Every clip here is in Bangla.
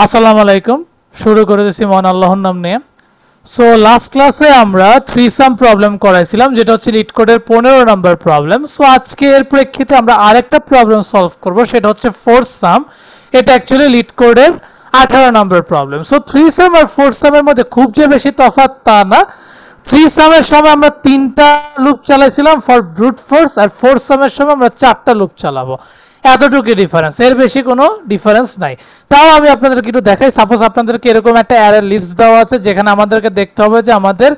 আসসালামু আলাইকুম। শুরু করে দিয়েছি মহান আল্লাহর নাম নিয়ে। সো লাস্ট ক্লাসে আমরা থ্রি সাম প্রবলেম করাইছিলাম, যেটা হচ্ছে লিড কোডের 15 নম্বর প্রবলেম। সো আজকে এর প্রেক্ষিতে আমরা আরেকটা প্রবলেম সলভ করব, সেটা হচ্ছে ফোর সাম। এটা অ্যাকচুয়ালি লিড কোডের 18 নম্বর প্রবলেম। সো থ্রি সাম আর ফোর সামের মধ্যে খুব যে বেশি তফাৎ তা না। থ্রি সামের সময় আমরা 3টা লুপ চালাইছিলাম ফর ব্রুট ফোর্স, আর ফোর সামের সময় আমরা 4টা লুপ চালাবো। এতটুকু ডিফারেন্স, এর বেশি কোনো ডিফারেন্স নাই। তাও আমি আপনাদেরকে একটু দেখাই। সাপোজ আপনাদেরকে এরকম একটা অ্যারে লিস্ট দেওয়া আছে, যেখানে আমাদেরকে দেখতে হবে যে আমাদের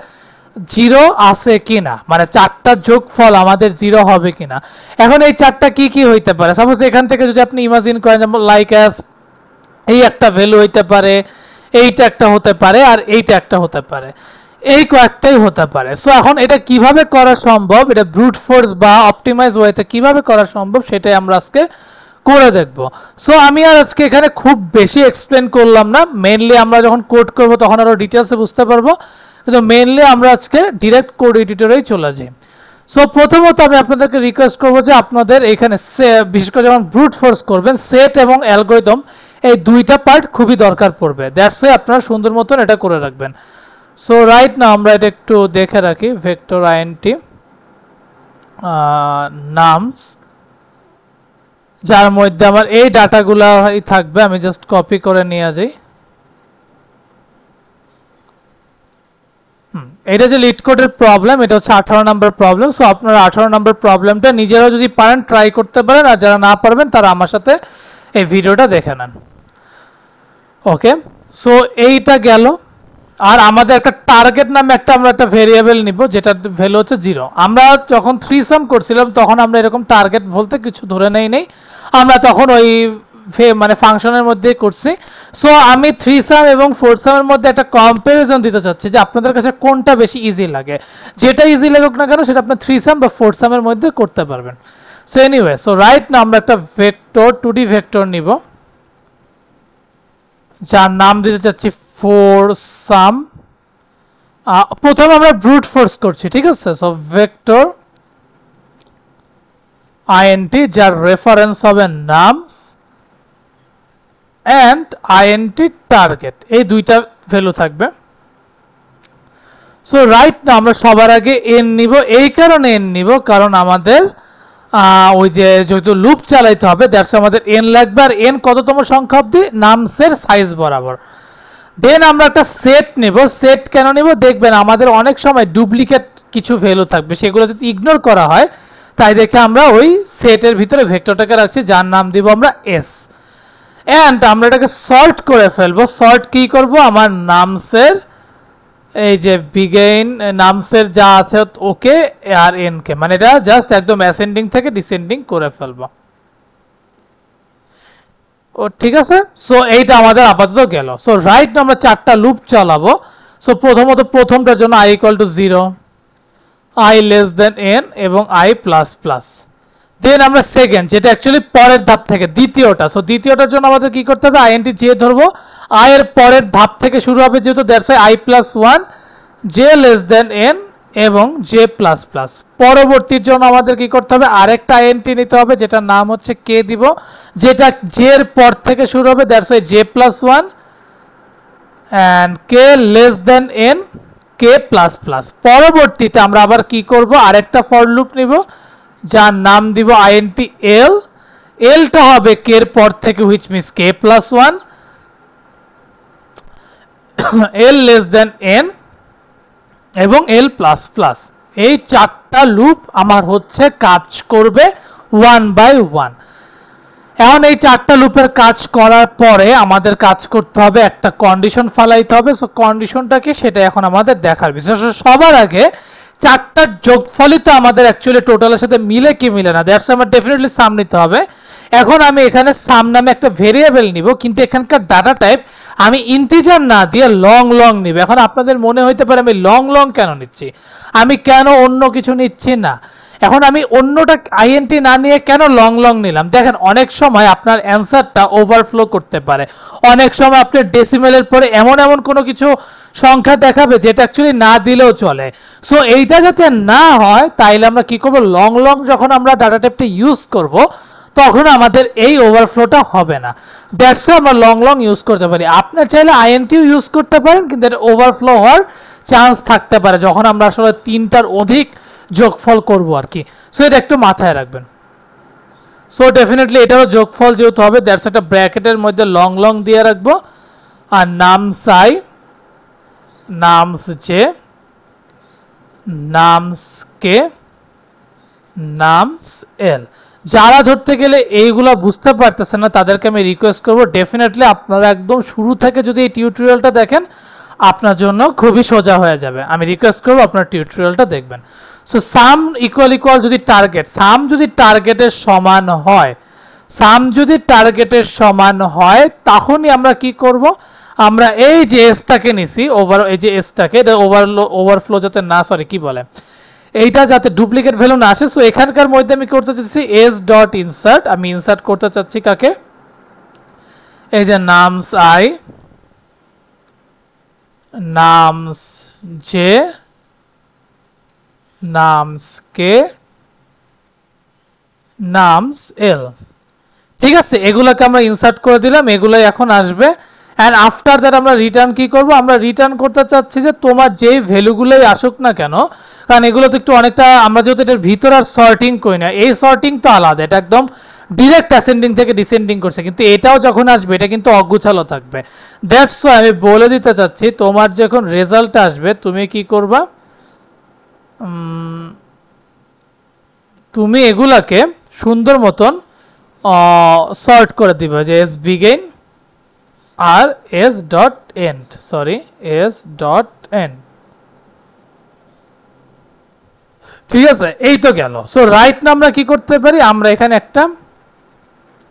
জিরো আছে কিনা, মানে 4টা যোগফল আমাদের জিরো হবে কিনা। এখন এই 4টা কি কি হইতে পারে? সাপোজ এখান থেকে যদি আপনি ইমাজিন করেন, লাইক অ্যাজ এই একটা ভ্যালু হইতে পারে, এইটা একটা হতে পারে, আর এইটা একটা হতে পারে, এই কয়েকটাই হতে পারে। সো এখন এটা কিভাবে করা সম্ভব, এটা ব্রুট ফোর্স বা অপটিমাইজ ওয়েতে কিভাবে করা সম্ভব, সেটাই আমরা আজকে করে দেখব। সো আমি আর আজকে এখানে খুব বেশি এক্সপ্লেন করলাম না। মেইনলি আমরা যখন কোড করব তখন আরো ডিটেলসে বুঝতে পারবো, কিন্তু মেইনলি আমরা আজকে ডিরেক্ট কোড এডিটরেই চলে যাই। সো প্রথমত আমি আপনাদেরকে রিকোয়েস্ট করবো যে আপনাদের এখানে বিশেষ করে যখন ব্রুট ফোর্স করবেন, সেট এবং অ্যালগরিদম এই দুইটা পার্ট খুবই দরকার পড়বে। দ্যাটস ওয়াই আপনারা সুন্দর মতন এটা করে রাখবেন। সো রাইট না আমরা এটা একটু দেখে রাখি। ভেক্টর আইএনটি নামস, যার মধ্যে আমার এই ডাটাগুলো থাকবে, আমি জাস্ট কপি করে নিয়ে যাই। এটা যে লিড কোডের প্রবলেম, এটা হচ্ছে 18 নম্বর প্রবলেম। সো আপনারা 18 নম্বর প্রবলেমটা নিজেরাও যদি পারেন ট্রাই করতে পারেন, আর যারা না পারবেন তারা আমার সাথে এই ভিডিওটা দেখে নেন। ওকে, সো এইটা গেল। আর আমাদের একটা টার্গেট নামে আমরা একটা ভেরিয়েবল নিব, যেটার ভ্যালু হচ্ছে 0। আমরা যখন থ্রি সাম করছিলাম তখন আমরা এরকম টার্গেট বলতে কিছু ধরে নেই, আমরা তখন ওই মানে ফাংশনের মধ্যে করছি। সো আমি থ্রি সাম এবং ফোর সামের মধ্যে একটা কম্পারিজন দিতে চাচ্ছি যে আপনাদের কাছে কোনটা বেশি ইজি লাগে। যেটা ইজি লাগুক না কেন সেটা আপনার থ্রি সাম বা ফোর সামের মধ্যে করতে পারবেন। সো এনিওয়ে, সো রাইট না আমরা একটা ভেক্টর 2D ভেক্টর নিব, যার নাম দিতে চাচ্ছি ফোর সাম। প্রথমে আমরা ব্রুট ফোর্স করছি, ঠিক আছে। সো ভেক্টর আইএনটি, যার রেফারেন্স হবে নামস অ্যান্ড আইএনটি টার্গেট, এই দুইটা ভ্যালু থাকবে। সো রাইট না আমরা সবার আগে এন নিব। এই কারণে এন নিব কারণ আমাদের ওই যে যেহেতু লুপ চালাইতে হবে, দ্যাটস আমাদের এন লাগবে। আর এন কততম সংখ্যা অবধি? নামসের সাইজ বরাবর। দেন আমরা একটা সেট নেব। সেট কেন নেব? দেখবেন আমাদের অনেক সময় ডুপ্লিকেট কিছু ভ্যালু থাকবে, সেগুলো যদি ইগনোর করা হয়, তাই দেখে আমরা ওই সেটের ভিতরে ভেক্টরটাকে রাখছি, যার নাম দিব আমরা এস। অ্যান্ড আমরা এটাকে সর্ট করে ফেলবো। সর্ট কি করব? আমার নামসের এই যে বিগেইন নামসের যা আছে ওকে আর এন কে, মানে এটা জাস্ট একদম অ্যাসেন্ডিং থেকে ডিসেন্ডিং করে ফেলবো। ও ঠিক আছে। সো এইটা আমাদের আপাতত গেল। সো রাইট আমরা 4টা লুপ চালাবো। সো প্রথমত প্রথমটার জন্য i equal to 0, i less than n এবং i প্লাস প্লাস। দেন আমরা সেকেন্ড, যেটা অ্যাকচুয়ালি পরের ধাপ থেকে দ্বিতীয়টা। সো দ্বিতীয়টার জন্য আমাদের কি করতে হবে? আইএনটি জে ধরবো। i এর পরের ধাপ থেকে শুরু হবে, যেহেতু that's why i plus 1, j less than n এবং j প্লাস প্লাস। পরবর্তীর জন্য আমাদের কি করতে হবে? আরেকটা আইএনটি নিতে হবে, যেটার নাম হচ্ছে কে দিব, যেটা j এর পর থেকে শুরু হবে, that's why j plus 1 and k less than n, k plus plus. পরবর্তীতে আমরা আবার কি করব? আরেকটা ফর লুপ নিব, যার নাম দিব আইএনটি এল। এলটা হবে কে এর পর থেকে, which means k plus 1, L less than n এবং এল প্লাস প্লাস। এই 4টা লুপ আমার হচ্ছে কাজ করবে 1 বাই 1। এখন এই 4টা লুপের কাজ করার পরে আমাদের কাজ করতে হবে, একটা কন্ডিশন ফালাইতে হবে। সো কন্ডিশনটা কি সেটা এখন আমাদের দেখার বিষয়। সবার আগে 4টার যোগফলই তো আমাদের অ্যাকচুয়ালি টোটালের সাথে মিলে কি মিলে না, দ্যাটস আমার ডেফিনেটলি সাম নিতে হবে। এখন আমি এখানে সাম নামে একটা ভেরিয়েবল নিব, কিন্তু এখানকার ডাটা টাইপ আমি ইন্টিজার না দিয়ে লং লং নিব। এখন আপনাদের মনে হইতে পারে আমি লং লং কেন নিচ্ছি, আমি কেন অন্য কিছু নিচ্ছি না। এখন আমি অন্যটা আইএনটি না নিয়ে কেন লং লং নিলাম? দেখেন অনেক সময় আপনার অ্যান্সারটা ওভারফ্লো করতে পারে। অনেক সময় আপনার ডেসিমেলের পরে এমন এমন কোনো কিছু সংখ্যা দেখাবে যেটা অ্যাকচুয়ালি না দিলেও চলে। সো এইটা যাতে না হয় তাইলে আমরা কি করব? লং লং যখন আমরা ডাটা টাইপটা ইউজ করব তখন আমাদের এই ওভারফ্লোটা হবে না। দ্যাটস ওয়াই আমরা লং লং ইউজ করতে পারি। আপনি চাইলে আইএনটিও ইউজ করতে পারেন, কিন্তু এটা ওভারফ্লো হওয়ার চান্স থাকতে পারে যখন আমরা আসলে 3টার অধিক যোগফল করব আর কি। সো এটা একটু মাথায় রাখবেন। সো ডেফিনেটলি এটারও যোগফল যেহেতু হবে, দ্যাটস একটা ব্র্যাকেটের মধ্যে লং লং দিয়ে রাখবো। আর nums I, nums J, nums K, nums L. যারা ধরতে গেলে এইগুলা বুঝতে পারতেছেন না তাদেরকে আমি রিকোয়েস্ট করবো, ডেফিনেটলি আপনারা একদম শুরু থেকে যদি এই টিউটোরিয়ালটা দেখেন আপনার জন্য খুবই সোজা হয়ে যাবে। আমি রিকোয়েস্ট করবো আপনার টিউটোরিয়ালটা দেখবেন। সো সাম ইকুয়াল ইকুয়াল যদি টার্গেট, সাম যদি টার্গেটের সমান হয়, সাম যদি টার্গেটের সমান হয় তখনই আমরা কি করব, আমরা এই যে এসটাকে নিছি ওভার, এই যে এসটাকে এটা ওভারফ্লো যাতে না, সরি কি বলে, এইটা যাতে ডুপ্লিকেট ভ্যালু না আসে। সো এখানকার মধ্যে আমি করতে চাচ্ছি এস ডট ইনসার্ট, আমি ইনসার্ট করতে চাচ্ছি কাকে, এই যে nums I, nums J, nums K, nums L. ঠিক আছে, এগুলোকে আমরা ইনসার্ট করে দিলাম, এগুলাই এখন আসবে। অ্যান্ড আফটার দ্যাট আমরা রিটার্ন কি করব, আমরা রিটার্ন করতে চাচ্ছি যে তোমার যেই ভ্যালুগুলোই আসুক না কেন, কারণ এগুলো তো একটু অনেকটা, আমরা যেহেতু এটার ভিতর আর সর্টিং করি না, এই সর্টিং তো আলাদা, এটা একদম ডিরেক্ট অ্যাসেন্ডিং থেকে ডিসেন্ডিং করছে, কিন্তু এটাও যখন আসবে এটা কিন্তু অগুছালো থাকবে। দ্যাটস ওয়াই আমি বলে দিতে চাচ্ছি তোমার যখন রেজাল্ট আসবে তুমি কি করবা, তুমি এগুলাকে সুন্দর মতন সর্ট করে দিবা, যে এস বিগেইন আর S dot end, sorry S dot end. ঠিক আছে, এই তো গেল। সো রাইট না আমরা কি করতে পারি, আমরা এখানে একটা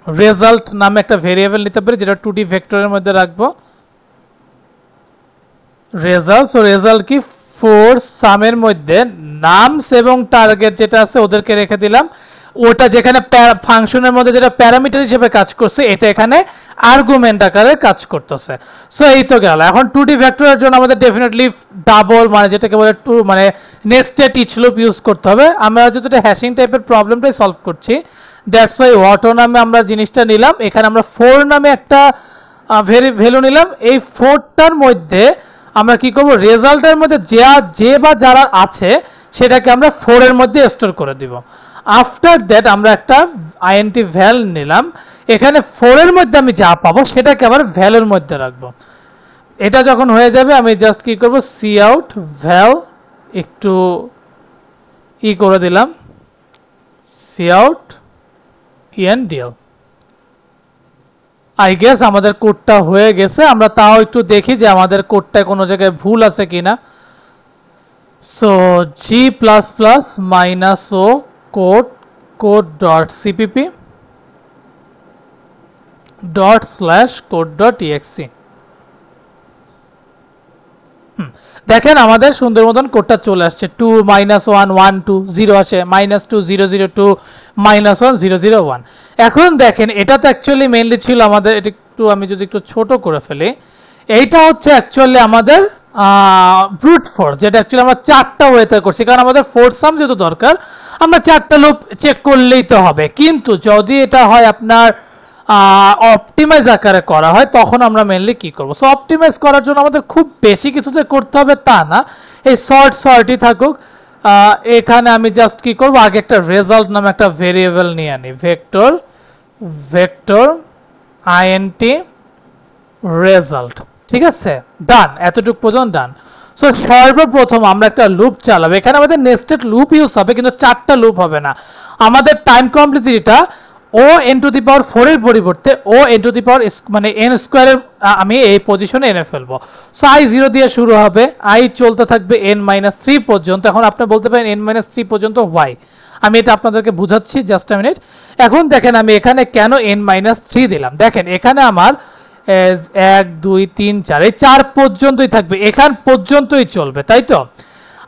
রেজাল্ট নামে একটা ভেরিয়েবল নিতে পারি যেটা 2D ভেক্টরের মধ্যে রাখবো, রেজাল্ট। সো রেজাল্ট কি, ফোর সামের মধ্যে নামস এবং টার্গেট যেটা আছে ওদেরকে রেখে দিলাম, ওটা যেখানে ফাংশনের মধ্যে যেটা প্যারামিটার হিসেবে কাজ করছে এটা এখানে আর্গুমেন্ট আকারে কাজ করতেছে। সো এই তো গেল। এখন 2D ভেক্টরের জন্য আমাদের ডেফিনেটলি ডাবল, মানে যেটাকে বলে টু, মানে নেস্টেড ইচ লুপ ইউজ করতে হবে। আমরা যেটা হ্যাশিং টাইপের প্রবলেমটাই সলভ করছি, দ্যাটস ওয়াই অটো নামে আমরা জিনিসটা নিলাম। এখানে আমরা 4 নামে একটা ভ্যালু নিলাম। এই 4টার মধ্যে আমরা কি করব, রেজাল্টের মধ্যে যে বা যারা আছে সেটাকে আমরা 4 এর মধ্যে স্টোর করে দিব। আফটার দ্যাট আমরা একটা আইএনটি ভ্যাল নিলাম, এখানে 4 এর মধ্যে আমি যা পাবো সেটাকে আবার ভ্যালুর মধ্যে রাখবো। এটা যখন হয়ে যাবে আমি জাস্ট কি করব, সি আউট ভ্যাল একটু ই করে দিলাম, সি আউট ইএনডিএল। আই গেস আমাদের কোডটা হয়ে গেছে। আমরা তাও একটু দেখি যে আমাদের কোডটায় কোনো জায়গায় ভুল আছে কিনা। So G plus plus minus O code code dot CPP dot slash code dot EXE. দেখেন আমাদের সুন্দর মতন কোডটা চলে আসছে, 2 -1 1 2 0 আসে, -2 0 0 2 -1 0 0 1। এখন দেখেন এটা তো অ্যাকচুয়ালি মেইনলি ছিল আমাদের, এটা একটু আমি যদি একটু ছোট করে ফেলি, এইটা হচ্ছে অ্যাকচুয়ালি আমাদের ব্রুট ফোর্স, যেটা অ্যাকচুয়ালি আমরা 4টা ওয়েতে করছি, কারণ আমাদের ফোর্স সাম যেহেতু দরকার আমরা 4টা লুপ চেক করলেই তো হবে। কিন্তু যদি এটা হয় আপনার অপটিমাইজ আকারে করা হয় তখন আমরা মেনলি কি করব। সো অপটিমাইজ করার জন্য আমাদের খুব বেশি কিছু যে করতে হবে তা না, এই শর্টই থাকুক। এখানে আমি জাস্ট কি করব, আগে একটা রেজাল্ট নামে একটা ভেরিয়েবল নিয়ে আনি, ভেক্টর আইএনটি রেজাল্ট। ঠিক আছে, ডান, এতটুকু পর্যন্ত ডান। সো সর্বপ্রথম আমরা একটা লুপ চালাবো, এখানে আমাদের নেস্টেড লুপ ইউজ হবে কিন্তু 4টা লুপ হবে না। আমাদের টাইম কমপ্লেক্সিটিটা O N to the power 4 এর পরিবর্তে ও এন টু দি পাওয়ার মানে এন স্কোয়ারের আমি এই পজিশনে এনে ফেলবো। সো আই 0 দিয়ে শুরু হবে, আই চলতে থাকবে n-3 পর্যন্ত। এখন আপনি বলতে পারেন n-3 পর্যন্ত ওয়াই, আমি এটা আপনাদেরকে বুঝাচ্ছি, জাস্ট আ মিনিট। এখন দেখেন আমি এখানে কেন n-3 দিলাম, দেখেন এখানে আমার 1 2 3 4 এই 4 পর্যন্তই থাকবে, এখান পর্যন্তই চলবে, তাই তো।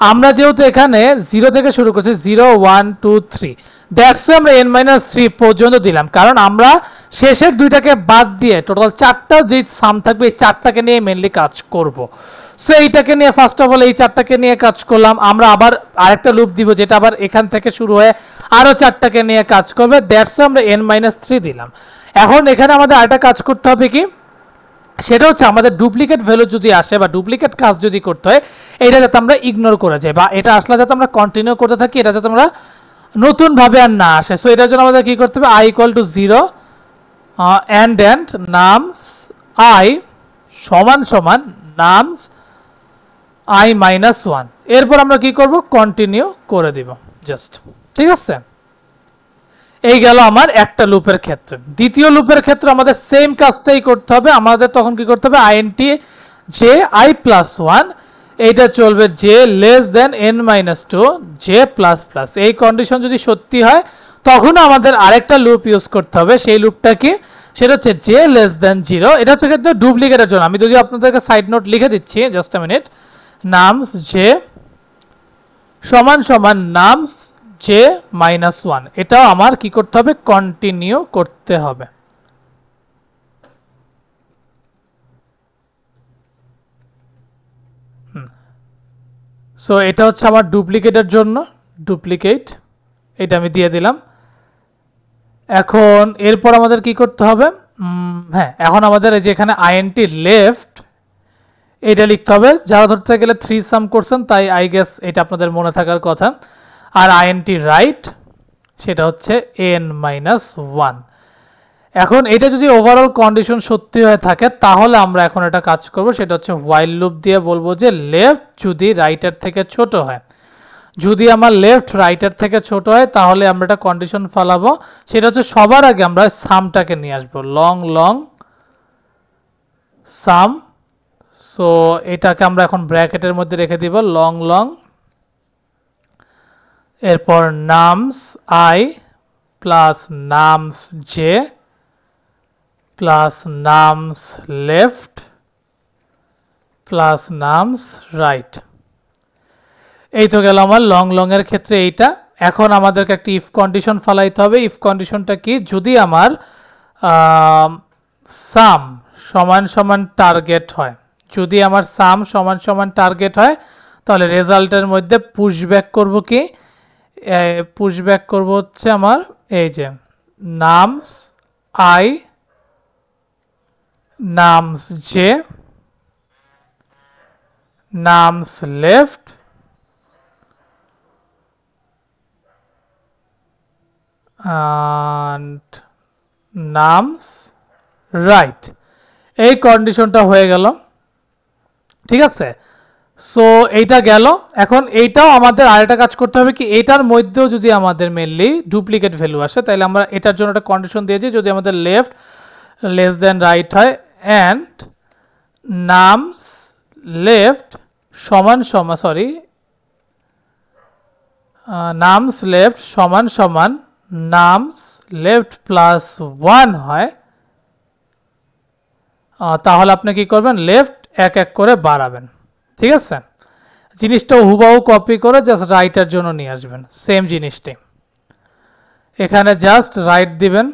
আমরা যেহেতু এখানে 0 থেকে শুরু করছি 0 1 2 3, দ্যাটস আমরা n-3 পর্যন্ত দিলাম, কারণ আমরা শেষের দুইটাকে বাদ দিয়ে টোটাল 4টা যে সাম থাকবে এই 4টাকে নিয়ে মেইনলি কাজ করব। সো এইটাকে নিয়ে ফার্স্ট অফ অল এই 4টাকে নিয়ে কাজ করলাম। আমরা আবার আরেকটা লুপ দিব যেটা আবার এখান থেকে শুরু হয়ে আরো 4টাকে নিয়ে কাজ করবে, দ্যাটস আমরা n-3 দিলাম। এখন এখানে আমাদের আরেকটা কাজ করতে হবে কি, সেটা হচ্ছে আমাদের ডুপ্লিকেট ভ্যালু যদি আসে বা ডুপ্লিকেট কাজ যদি করতে হয়, এটা যাতে আমরা ইগনোর করে যাই, বা এটা আসলে যাতে আমরা কন্টিনিউ করতে থাকি, এটা যাতে আমরা নতুন ভাবে আর না আসে। সো এটার জন্য আমাদের কি করতে হবে, i = 0 and নামস i সমান সমান নামস i - 1। এরপর আমরা কি করব, কন্টিনিউ করে দিব জাস্ট। ঠিক আছে, এই গেল আমার একটা লুপের ক্ষেত্রে। দ্বিতীয় লুপের ক্ষেত্রে আমাদের সেম কাজটাই করতে হবে। আমাদের তখন কি করতে হবে, int j i + 1, এইটা চলবে j n-2 j ++। এই কন্ডিশন যদি সত্যি হয় তখন আমাদের আরেকটা লুপ ইউজ করতে হবে। সেই লুপটা কি, সেটা হচ্ছে j 0। এটা হচ্ছে কিন্তু ডুপ্লিকেটের জন্য। আমি যদি আপনাদেরকে সাইড নোট লিখে দিচ্ছি, just a minute. Nums j সমান সমান নামস j - 1, এটাও আমার কি করতে হবে, কন্টিনিউ করতে হবে। সো এটা হচ্ছে আমার ডুপ্লিকেটের জন্য, ডুপ্লিকেট এটা আমি দিয়ে দিলাম। এখন এরপর আমাদের কি করতে হবে, হ্যাঁ এখন আমাদের এই যে এখানে int লেফট এটা লিখতে হবে। যারা ধরতে গেলে 3 সাম করছেন তাই আই গেস এটা আপনাদের মনে থাকার কথা। আর int রাইট সেটা হচ্ছে n-1। এখন এটা যদি ওভারঅল কন্ডিশন সত্যি হয়ে থাকে তাহলে আমরা এখন এটা কাজ করব, সেটা হচ্ছে হোয়াইল লুপ দিয়ে বলবো যে লেফট যদি রাইটের থেকে ছোট হয়। যদি আমার লেফট রাইটের থেকে ছোট হয় তাহলে আমরা একটা কন্ডিশন ফলাবো, সেটা হচ্ছে সবার আগে আমরা সামটাকে নিয়ে আসবো, লং লং সাম। সো এটাকে আমরা এখন ব্র্যাকেটের মধ্যে রেখে দিব, লং লং, এরপর nums i plus nums j plus nums left plus nums right. এই তো গেল আমার লং লং এর ক্ষেত্রে এইটা। এখন আমাদেরকে একটা ইফ কন্ডিশন ফলাইতে হবে। ইফ কন্ডিশনটা কি, যদি আমার সাম সমান সমান টার্গেট হয়, যদি আমার সাম সমান সমান টার্গেট হয় তাহলে রেজাল্টের মধ্যে পুশব্যাক করব কি, পুশব্যাক করব হচ্ছে আমার এই যে nums i nums j nums left and nums right. এই কন্ডিশনটা হয়ে গেল। ঠিক আছে, সো এইটা গেল। এখন এইটাও আমাদের আরেকটা কাজ করতে হবে কি, এটার মধ্যেও যদি আমাদের মেনলি ডুপ্লিকেট ভ্যালু আসে তাহলে আমরা এটার জন্য একটা কন্ডিশন দিয়েছি, যদি আমাদের লেফট লেস দেন রাইট হয় অ্যান্ড নামস লেফট সমান সমান নামস লেফট সমান সমান নামস লেফট প্লাস 1 হয়, তাহলে আপনি কি করবেন, লেফট এক এক করে বাড়াবেন। ঠিক আছে, জিনিসটা হুবাহু কপি করে জাস্ট রাইটের জন্য নিয়ে আসবেন, সেম জিনিসটি এখানে জাস্ট রাইট দিবেন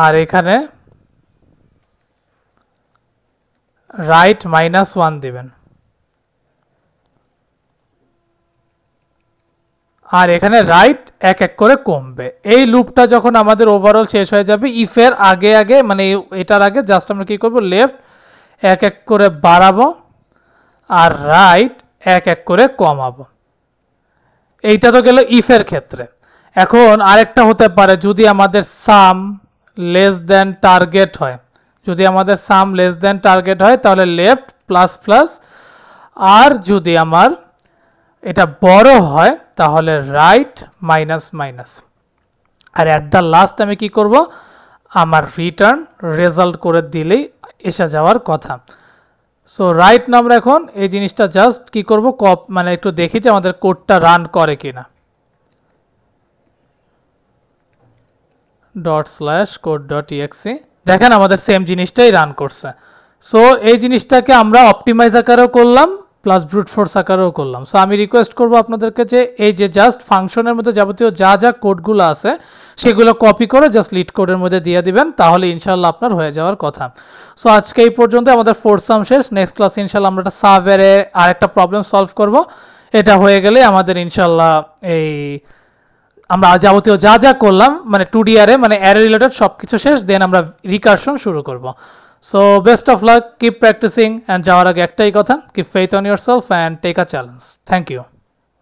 আর এখানে রাইট -1 দিবেন আর এখানে রাইট এক এক করে কমবে। এই লুপটা যখন আমাদের ওভারঅল শেষ হয়ে যাবে, ইফের আগে আগে মানে এটার আগে জাস্ট আমরা কি করব, লেফট এক এক করে বাড়াবো আর রাইট এক এক করে কমাবো। এইটা তো গেল ইফের ক্ষেত্রে। এখন আরেকটা হতে পারে, যদি আমাদের সাম লেস দেন টার্গেট হয়, যদি আমাদের সাম লেস দেন টার্গেট হয় তাহলে লেফট প্লাস প্লাস, আর যদি আমার এটা বড় হয় তাহলে রাইট মাইনাস মাইনাস। আর অ্যাট দ্য লাস্ট আমি কি করব, আমার রিটার্ন রেজাল্ট করে দিলেই এসে যাওয়ার কথা। সো রাইট না, আমরা এখন এই জিনিসটা জাস্ট কি করব, মানে একটু দেখি যে আমাদের কোডটা রান করে কিনা। ./code.exe, দেখেন আমাদের সেম জিনিসটাই রান করছে। সো এই জিনিসটাকে আমরা অপটিমাইজ আকারেও করলাম, প্লাস ব্রুট ফোর্স আকারেও করলাম। সো আমি রিকোয়েস্ট করব আপনাদেরকে যে এই যে জাস্ট ফাংশনের মধ্যে যাবতীয় যা যা কোডগুলো আছে সেগুলো কপি করে জাস্ট লিড কোডের মধ্যে দিয়ে দিবেন, তাহলে ইনশাল্লাহ আপনার হয়ে যাওয়ার কথা। সো আজকে এই পর্যন্ত আমাদের ফোর্থ সাম শেষ। নেক্সট ক্লাসে ইনশাল্লাহ আমরা একটা সাবেরে আরেকটা প্রবলেম সলভ করব। এটা হয়ে গেলে আমাদের ইনশাল্লাহ এই আমরা যাবতীয় যা যা করলাম মানে 2D অ্যারে মানে অ্যারে রিলেটেড সব কিছু শেষ, দেন আমরা রিকারশন শুরু করব। So best of luck, keep practising, and যাওয়ার আগে একটাই কথা, keep faith on yourself and take a challenge. Thank you.